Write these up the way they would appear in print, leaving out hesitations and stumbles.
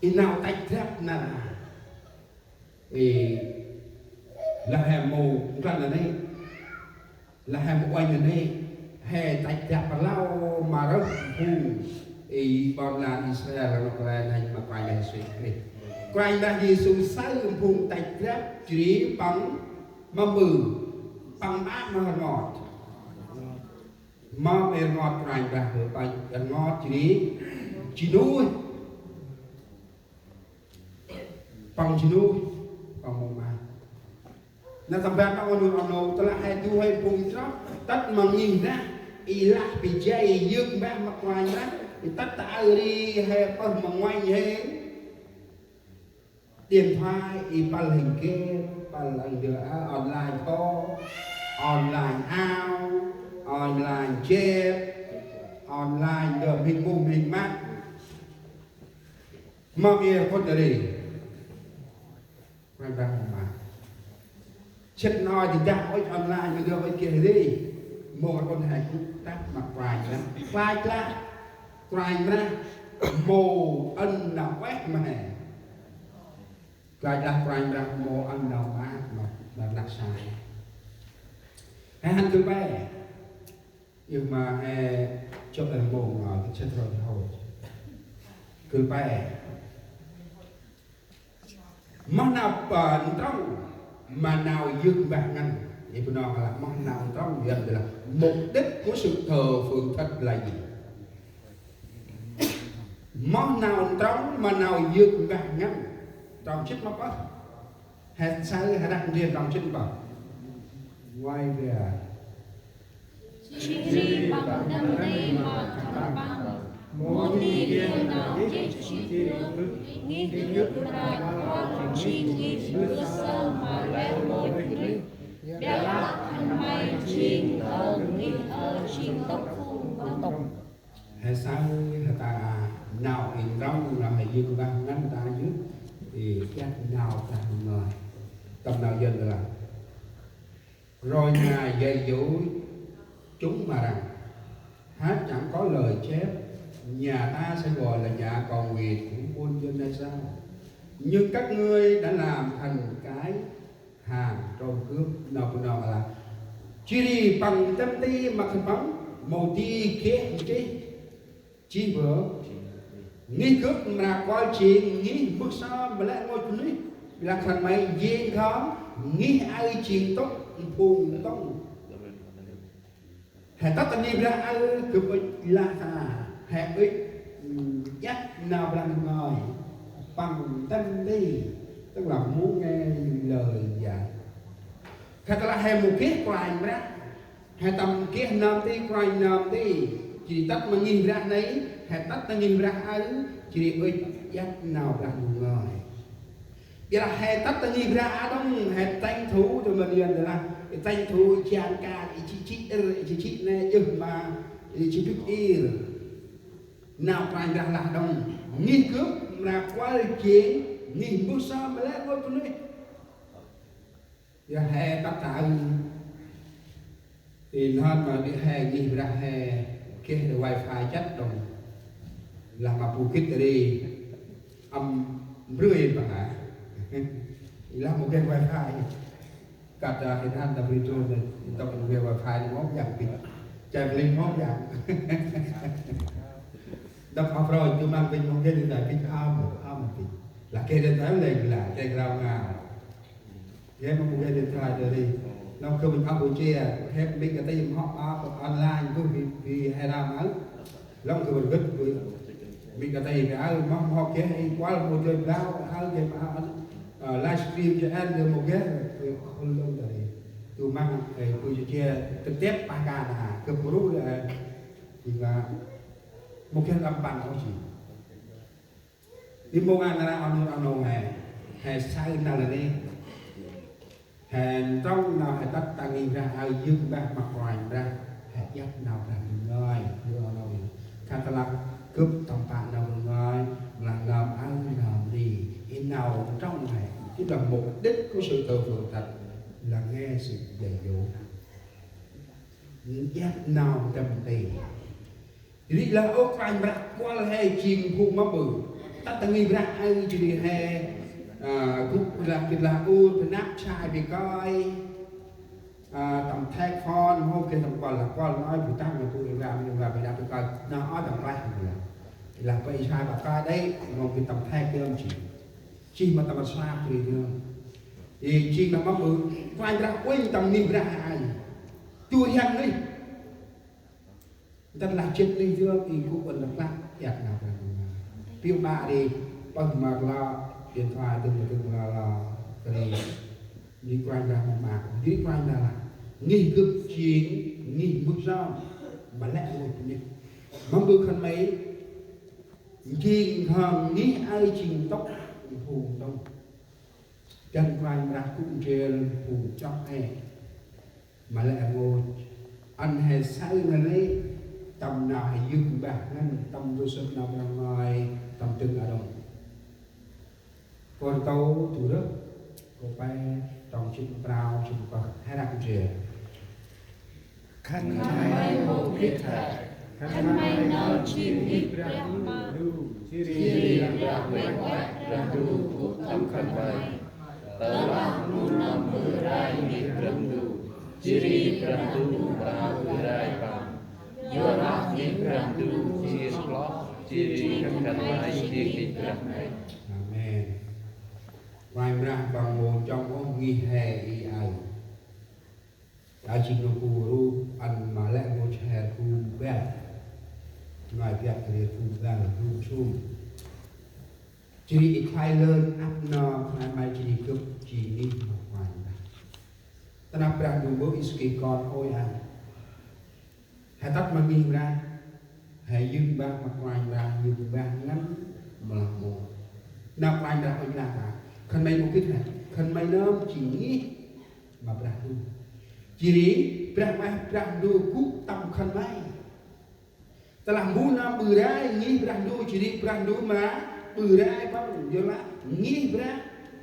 nào tách thép nà vì là hè mù ra là đây là hè một anh là đây hè tách thép và lao mà rất hùng ý bọn là Israel nó là này mà quay lại suy nghĩ quay là Giêsu sai hùng tách thép chỉ bằng mà mừ bằng áp mà ngọt mà về ngọt quay là bằng ngọt chỉ nuôi bằng chỉ nuôi bằng một mà nó tầm bạc bao nhiêu ông nô tôi là hai tu hay vùng chót tất mà nhìn ra ý lại bị dây dương bạc mặc ngoài ra thì tất cả đi hay phần mà ngoài hết điện thoại ý bằng hình kia bằng hình được online call online ao online chép online được hình mùng hình mắt mà bia con đời quay ra mà chết nói thì đang ở online mà đưa bên kia đi một con hài cũng đáp mặt quài ra mồ ân nào quét mà nè quài ra mồ ân nào mà lạc sai hay hắn cứ bé nhưng mà cho là mồ ngồi cái chết rồi thôi cứ bé mà nào bẩn trong mà nào dương bạc ngăn thì tôi nói là món nào trong dân là mục đích của sự thờ phượng thật là gì món nào trong mà nào dương bạc ngăn trong chết nó có hết sai hay đặt riêng trong chết bảo quay về chỉ bằng năm nay mà thằng bằng muốn đi kia nào chết chỉ nghĩ nước là con chỉ nghĩ nước sơ mà leo lối đi bé lắc thành mai chinh ở nghĩ ở chinh tóc phun tóc hay sao ta nào in trong là hay dương bạc ngăn ta chứ thì chắc nào ta người tâm nào dân là rồi ngài dạy dỗ chúng mà rằng hát chẳng có lời chép nhà ta sẽ gọi là nhà cầu nguyện của quân dân hay sao nhưng các ngươi đã làm thành cái hàng trộm cướp nào là chỉ đi bằng tâm ti mà không bóng một đi kia chỉ vừa nghĩ cướp mà coi chuyện nghĩ bước sao mà lại ngồi chỗ này là thành mày duyên khó nghĩ ai chuyện tốt phùng tông hãy tất cả niềm ra ai cứ phải là thà hãy ít dắt nào làm ngồi bằng tâm đi tức là muốn nghe lời dạy thật là hãy một cái quài ra hãy tầm cái nam tí quài nam tí chỉ tất mà nhìn ra đấy hãy tất ta nhìn ra ai chỉ ít dắt nào làm ngồi vậy là hãy tất ta nhìn ra đông hãy tranh thủ cho mình liền là tranh thủ chàng ca chị này nhưng mà chị biết ir nào phải là đông nghiên cứu là qua chuyện nhìn bước sao mà lấy ngôi này giờ hè tất cả thì nó mà đi hè nhìn ra hè kia là wifi chất đồng là mà phụ kích đi âm rưỡi mà hả là một cái wifi kata kita dah beritahu kita punya wifi di mana yang pin, traveling mana yang, dah apa rồi chúng mang pin một cái điện thoại pin am pin, là cái điện thoại này là cái rau ngà, cái một cái điện thoại rồi đi, nó cứ mình Campuchia, hết mình cái tay họ online cứ vì hay làm ấy, lắm cứ mình cứ mình cái tay cái áo mong họ cái quá là một chơi đau áo cái livestream cho anh được một cái không lâu rồi tôi mang tôi chia trực tiếp ba ca là cực rú là thì là một cái âm bằng không chỉ đi mua ăn là ăn nông hè sai nào là đi hè trong nào hè tất ta nghĩ ra ai dương bạc mặt ngoài ra hè dắt nào là người đưa nào khát lạc cướp tầm bạn nào người là làm ăn làm gì nào trong này cái là mục đích của sự thờ phượng thật là nghe sự dạy dỗ giác nào trầm tì thì là ốc anh bạc qua là hay chìm khu má bự ta từng nghi ra ai chỉ đi hè cũng là cái là u phải nắp chai bị coi tầm thép phone hôm kia tầm còn là con nói bị tăng là tôi làm bị đạp bị coi nó ở tầm lại là bây chai bà coi đấy một cái tầm thép kia ông chỉ mà tầm xa thì thương thì chỉ mà mong muốn quay ra quên tầm nghi ra ai chua nhăn đi tất là chết đi thương thì cũng vẫn là lắm đẹp nào là tiêu bạ đi bằng mà là điện thoại từng là cái đi quanh ra mà đi quanh là nghi cực chiến nghi mức giao mà lẽ một nhỉ mong được khăn mấy chiến thằng nghĩ ai trình tóc phù đông chân quanh ra cũng trên phù chóc hè mà lẽ một anh hay sai là lấy tầm nào hay dừng bạc ngăn tầm đôi sân nào ra ngoài tầm từng ở đâu con tàu thủ đức có bay trong chim trao chim bạc hay là cái gì khăn mai hồ thiết thải khăn mai nâu chim ít ra đủ chiri ra quẹt ra đủ cũng tâm khăn mai tớ là nu năm mưa rai ít râm đủ chiri ra đủ ra mưa rai bằng do ra ít ra đủ chiri khăn mai chiri ra mai amen ngoài ra bằng một trong ông nghi hè y ai đã chỉ có phù ru ăn mà lại một hè phù bẹt ngoài việc thì phù ra là phù sum chỉ đi khai lên áp no khai mai chỉ đi cướp chỉ đi một ngoài ra ta nạp ra đủ bố iski con ôi ăn hãy tắt mà nghi ra hãy dừng bác mặt ngoài ra dừng bác ngắn mà là một nạp ngoài ra ôi là khăn mây một cái này khăn mây nó chỉ nghĩ mà beradu chỉ beradu cúc tâm khăn mây telah muna berai nghĩ beradu chỉ beradu mà berai bang giờ là nghĩ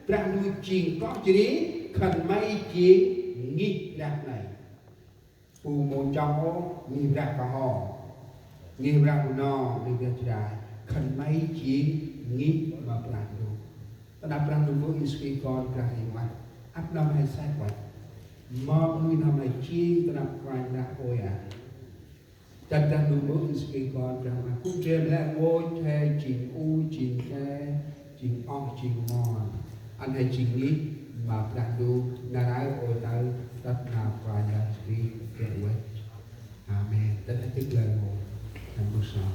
beradu chỉ có chỉ khăn mây chỉ nghĩ ra này phù một trong ô nghĩ ra cả họ nghĩ ra no nghĩ ra trái khăn mây chỉ nghĩ mà beradu ta đang đúng với iski con ra hình mặt áp năm hay sai quậy mà người năm này chi ta đang quay ra ôi à chân đang đúng với iski con ra mà cũng trên là ngôi theo chỉnh u chỉnh ke chỉnh o chỉnh mòn anh hay chỉnh nghĩ mà đang đúng là nói ôi tới tất là quay ra iski kẹo ấy amen tất là tức lời một thành một sao